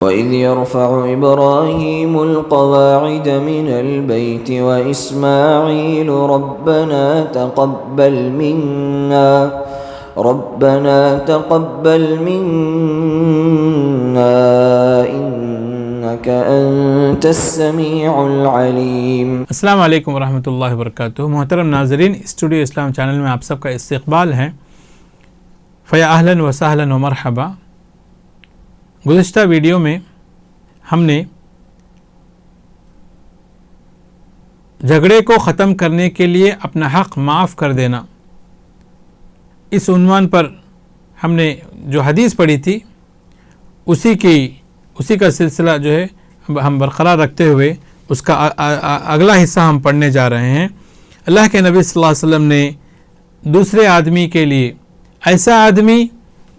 وَإِذْ يَرْفَعُ إِبْرَاهِيمُ الْقَوَاعِدَ مِنَ الْبَيْتِ وَإِسْمَاعِيلُ رَبَّنَا تَقَبَّلْ مِنَّا إِنَّكَ أَنْتَ السَّمِيعُ الْعَلِيمُ۔ السلام علیکم ورحمۃ اللہ وبرکاتہ۔ محترم ناظرین، اسٹوڈیو اسلام چینل میں آپ سب کا استقبال ہے۔ فیا اہلاً و سہلاً و مرحبا۔ گزشتہ ویڈیو میں ہم نے جھگڑے کو ختم کرنے کے لیے اپنا حق معاف کر دینا، اس عنوان پر ہم نے جو حدیث پڑھی تھی اسی کا سلسلہ جو ہے ہم برقرار رکھتے ہوئے اس کا اگلا حصہ ہم پڑھنے جا رہے ہیں۔ اللہ کے نبی صلی اللہ علیہ وسلم نے دوسرے آدمی کے لیے، ایسا آدمی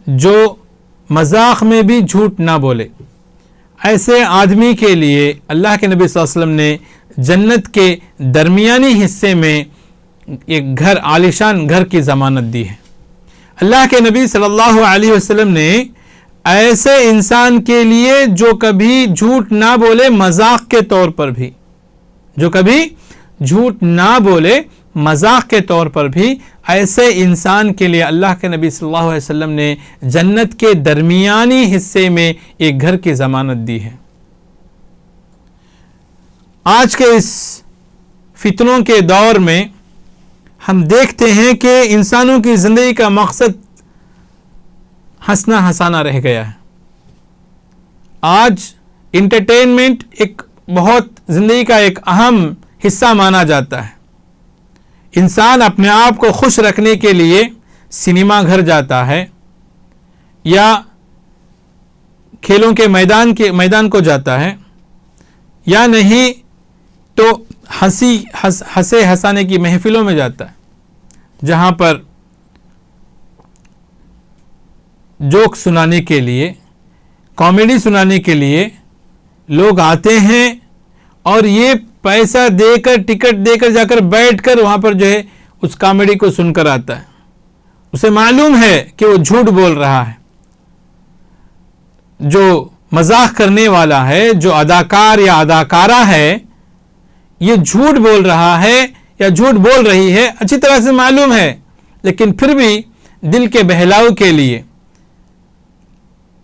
جو مذاق میں بھی جھوٹ نہ بولے، ایسے آدمی کے لیے اللہ کے نبی صلی اللہ علیہ وسلم نے جنت کے درمیانی حصے میں ایک گھر، عالیشان گھر کی ضمانت دی ہے۔ اللہ کے نبی صلی اللہ علیہ وسلم نے ایسے انسان کے لیے جو کبھی جھوٹ نہ بولے مذاق کے طور پر بھی، جو کبھی جھوٹ نہ بولے مذاق کے طور پر بھی، ایسے انسان کے لیے اللہ کے نبی صلی اللہ علیہ وسلم نے جنت کے درمیانی حصے میں ایک گھر کی ضمانت دی ہے۔ آج کے اس فتنوں کے دور میں ہم دیکھتے ہیں کہ انسانوں کی زندگی کا مقصد ہنسنا ہنسانا رہ گیا ہے۔ آج انٹرٹینمنٹ ایک بہت زندگی کا ایک اہم حصہ مانا جاتا ہے۔ انسان اپنے آپ کو خوش رکھنے کے لیے سنیما گھر جاتا ہے، یا کھیلوں کے میدان کو جاتا ہے، یا نہیں تو ہنسے ہنسانے کی محفلوں میں جاتا ہے، جہاں پر جوک سنانے کے لیے، کامیڈی سنانے کے لیے لوگ آتے ہیں، اور یہ پیسہ دے کر، ٹکٹ دے کر جا کر بیٹھ کر وہاں پر جو ہے اس کامیڈی کو سن کر آتا ہے۔ اسے معلوم ہے کہ وہ جھوٹ بول رہا ہے۔ جو مزاح کرنے والا ہے، جو اداکار یا اداکارہ ہے، یہ جھوٹ بول رہا ہے یا جھوٹ بول رہی ہے، اچھی طرح سے معلوم ہے، لیکن پھر بھی دل کے بہلاؤ کے لیے،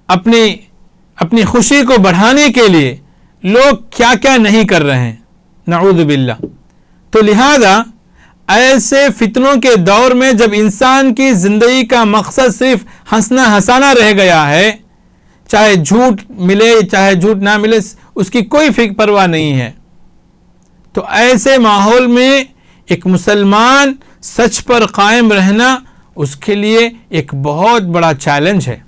اپنی خوشی کو بڑھانے کے لیے لوگ کیا کیا نہیں کر رہے ہیں، نعوذ باللہ۔ تو لہذا ایسے فتنوں کے دور میں جب انسان کی زندگی کا مقصد صرف ہنسنا ہنسانا رہ گیا ہے، چاہے جھوٹ ملے چاہے جھوٹ نہ ملے، اس کی کوئی فکر پرواہ نہیں ہے، تو ایسے ماحول میں ایک مسلمان سچ پر قائم رہنا اس کے لیے ایک بہت بڑا چیلنج ہے۔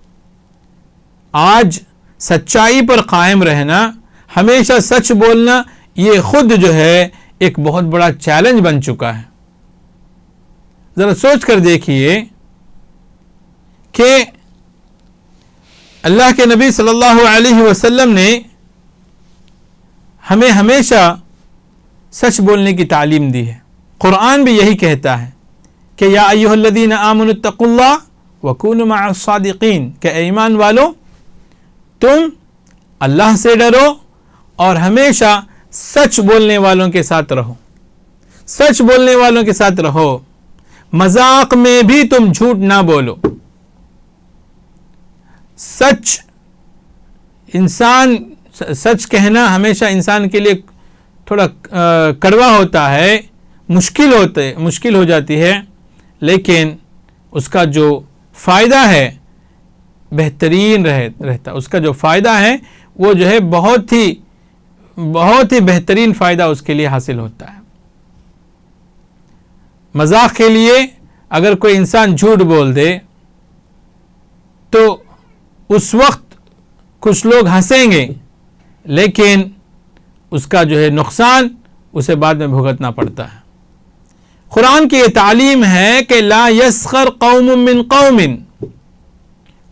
آج سچائی پر قائم رہنا، ہمیشہ سچ بولنا، یہ خود جو ہے ایک بہت بڑا چیلنج بن چکا ہے۔ ذرا سوچ کر دیکھیے کہ اللہ کے نبی صلی اللہ علیہ وسلم نے ہمیں ہمیشہ سچ بولنے کی تعلیم دی ہے۔ قرآن بھی یہی کہتا ہے کہ یا ایھا الذین آمنوا اتقوا اللہ وکونوا مع الصادقین، کہ اے ایمان والو تم اللہ سے ڈرو اور ہمیشہ سچ بولنے والوں کے ساتھ رہو، سچ بولنے والوں کے ساتھ رہو، مذاق میں بھی تم جھوٹ نہ بولو۔ سچ کہنا ہمیشہ انسان کے لیے تھوڑا کڑوا ہوتا ہے، مشکل ہو جاتی ہے، لیکن اس کا جو فائدہ ہے بہترین رہتا، اس کا جو فائدہ ہے وہ جو ہے بہت ہی بہترین فائدہ اس کے لیے حاصل ہوتا ہے۔ مذاق کے لیے اگر کوئی انسان جھوٹ بول دے تو اس وقت کچھ لوگ ہنسیں گے، لیکن اس کا جو ہے نقصان اسے بعد میں بھگتنا پڑتا ہے۔ قرآن کی یہ تعلیم ہے کہ لا یسخر قوم من قوم،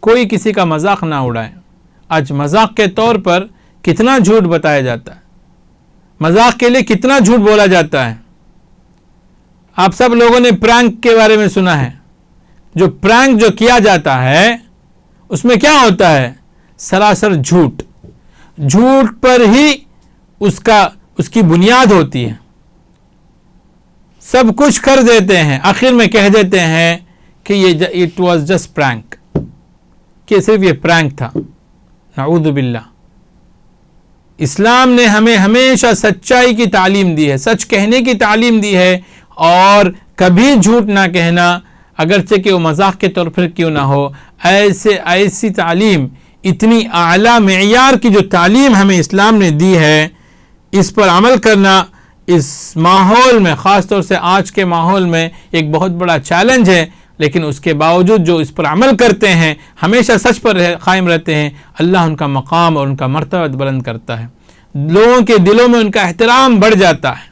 کوئی کسی کا مذاق نہ اڑائے۔ آج مذاق کے طور پر کتنا جھوٹ بتایا جاتا ہے، مذاق کے لیے کتنا جھوٹ بولا جاتا ہے۔ آپ سب لوگوں نے پرانک کے بارے میں سنا ہے۔ جو پرانک جو کیا جاتا ہے اس میں کیا ہوتا ہے؟ سراسر جھوٹ۔ جھوٹ پر ہی اس کی بنیاد ہوتی ہے. سب کچھ کر دیتے ہیں, آخر میں کہہ دیتے ہیں کہ یہ اٹ واز جسٹ پرینک, کہ صرف یہ پرینک تھا. نعوذ باللہ. اسلام نے ہمیں ہمیشہ سچائی کی تعلیم دی ہے, سچ کہنے کی تعلیم دی ہے, اور کبھی جھوٹ نہ کہنا, اگرچہ کہ وہ مذاق کے طور پر کیوں نہ ہو. ایسی تعلیم, اتنی اعلیٰ معیار کی جو تعلیم ہمیں اسلام نے دی ہے, اس پر عمل کرنا اس ماحول میں, خاص طور سے آج کے ماحول میں, ایک بہت بڑا چیلنج ہے. لیکن اس کے باوجود جو اس پر عمل کرتے ہیں, ہمیشہ سچ پر قائم رہتے ہیں, اللہ ان کا مقام اور ان کا مرتبہ بلند کرتا ہے. لوگوں کے دلوں میں ان کا احترام بڑھ جاتا ہے,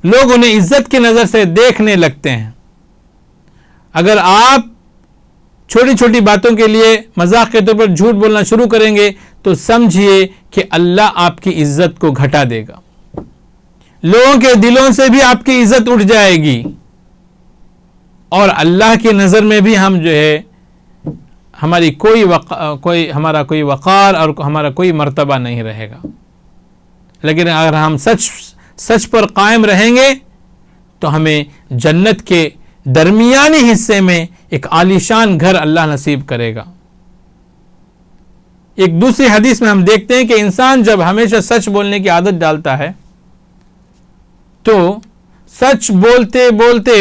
لوگ انہیں عزت کی نظر سے دیکھنے لگتے ہیں. اگر آپ چھوٹی چھوٹی باتوں کے لیے مذاق کے طور پر جھوٹ بولنا شروع کریں گے تو سمجھیے کہ اللہ آپ کی عزت کو گھٹا دے گا, لوگوں کے دلوں سے بھی آپ کی عزت اٹھ جائے گی, اور اللہ کی نظر میں بھی ہم جو ہے ہماری ہمارا کوئی وقار اور ہمارا کوئی مرتبہ نہیں رہے گا. لیکن اگر ہم سچ پر قائم رہیں گے تو ہمیں جنت کے درمیانی حصے میں ایک عالیشان گھر اللہ نصیب کرے گا. ایک دوسری حدیث میں ہم دیکھتے ہیں کہ انسان جب ہمیشہ سچ بولنے کی عادت ڈالتا ہے تو سچ بولتے بولتے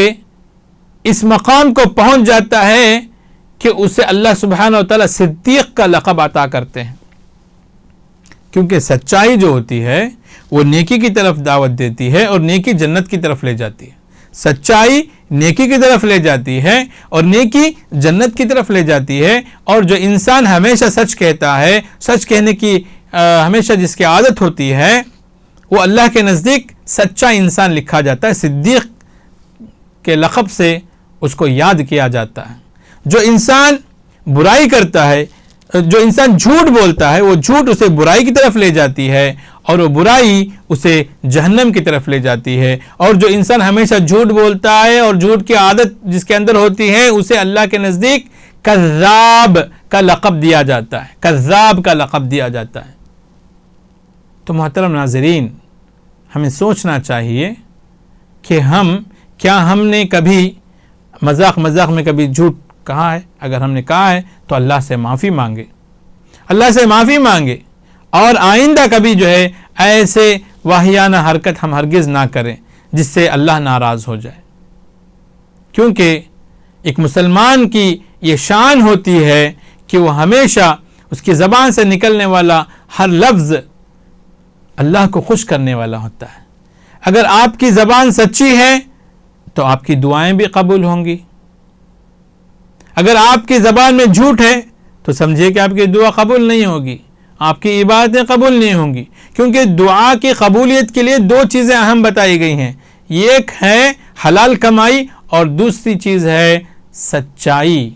اس مقام کو پہنچ جاتا ہے کہ اسے اللہ سبحانہ و تعالیٰ صدیق کا لقب عطا کرتے ہیں. کیونکہ سچائی جو ہوتی ہے وہ نیکی کی طرف دعوت دیتی ہے, اور نیکی جنت کی طرف لے جاتی ہے. سچائی نیکی کی طرف لے جاتی ہے اور نیکی جنت کی طرف لے جاتی ہے. اور جو انسان ہمیشہ سچ کہتا ہے, سچ کہنے کی ہمیشہ جس کی عادت ہوتی ہے, وہ اللہ کے نزدیک سچا انسان لکھا جاتا ہے, صدیق کے لقب سے اس کو یاد کیا جاتا ہے. جو انسان برائی کرتا ہے, جو انسان جھوٹ بولتا ہے, وہ جھوٹ اسے برائی کی طرف لے جاتی ہے, اور وہ برائی اسے جہنم کی طرف لے جاتی ہے. اور جو انسان ہمیشہ جھوٹ بولتا ہے اور جھوٹ کی عادت جس کے اندر ہوتی ہے, اسے اللہ کے نزدیک کذاب کا لقب دیا جاتا ہے, کذاب کا لقب دیا جاتا ہے. تو محترم ناظرین, ہمیں سوچنا چاہیے کہ کیا ہم نے کبھی مذاق میں کبھی جھوٹ کہا ہے؟ اگر ہم نے کہا ہے تو اللہ سے معافی مانگے, اللہ سے معافی مانگے, اور آئندہ کبھی جو ہے ایسے واہیانہ حرکت ہم ہرگز نہ کریں جس سے اللہ ناراض ہو جائے. کیونکہ ایک مسلمان کی یہ شان ہوتی ہے کہ وہ ہمیشہ اس کی زبان سے نکلنے والا ہر لفظ اللہ کو خوش کرنے والا ہوتا ہے. اگر آپ کی زبان سچی ہے تو آپ کی دعائیں بھی قبول ہوں گی. اگر آپ کی زبان میں جھوٹ ہے تو سمجھیے کہ آپ کی دعا قبول نہیں ہوگی, آپ کی عبادتیں قبول نہیں ہوں گی. کیونکہ دعا کی قبولیت کے لیے دو چیزیں اہم بتائی گئی ہیں, ایک ہے حلال کمائی اور دوسری چیز ہے سچائی.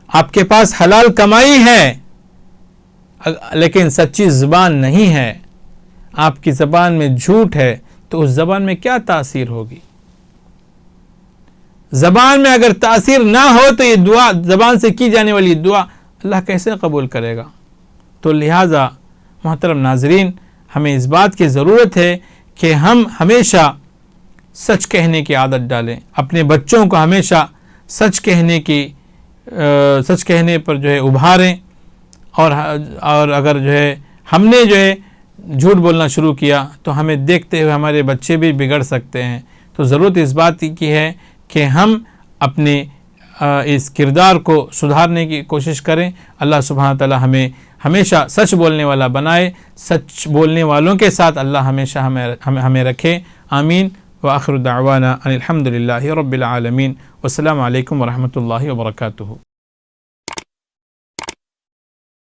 آپ کے پاس حلال کمائی ہے لیکن سچی زبان نہیں ہے, آپ کی زبان میں جھوٹ ہے, تو اس زبان میں کیا تاثیر ہوگی؟ زبان میں اگر تاثیر نہ ہو تو یہ دعا, زبان سے کی جانے والی دعا اللہ کیسے قبول کرے گا؟ تو لہٰذا محترم ناظرین, ہمیں اس بات کی ضرورت ہے کہ ہم ہمیشہ سچ کہنے کی عادت ڈالیں, اپنے بچوں کو ہمیشہ سچ کہنے پر جو ہے ابھاریں. اور اگر جو ہے ہم نے جو ہے جھوٹ بولنا شروع کیا تو ہمیں دیکھتے ہوئے ہمارے بچے بھی بگڑ سکتے ہیں. تو ضرورت اس بات کی ہے کہ ہم اپنے اس کردار کو سدھارنے کی کوشش کریں. اللہ سبحانہ تعالی ہمیں ہمیشہ سچ بولنے والا بنائے, سچ بولنے والوں کے ساتھ اللہ ہمیشہ ہمیں رکھے. آمین. وآخر دعوانا ان الحمد للہ رب العالمین. والسلام علیکم ورحمۃ اللہ وبرکاتہ.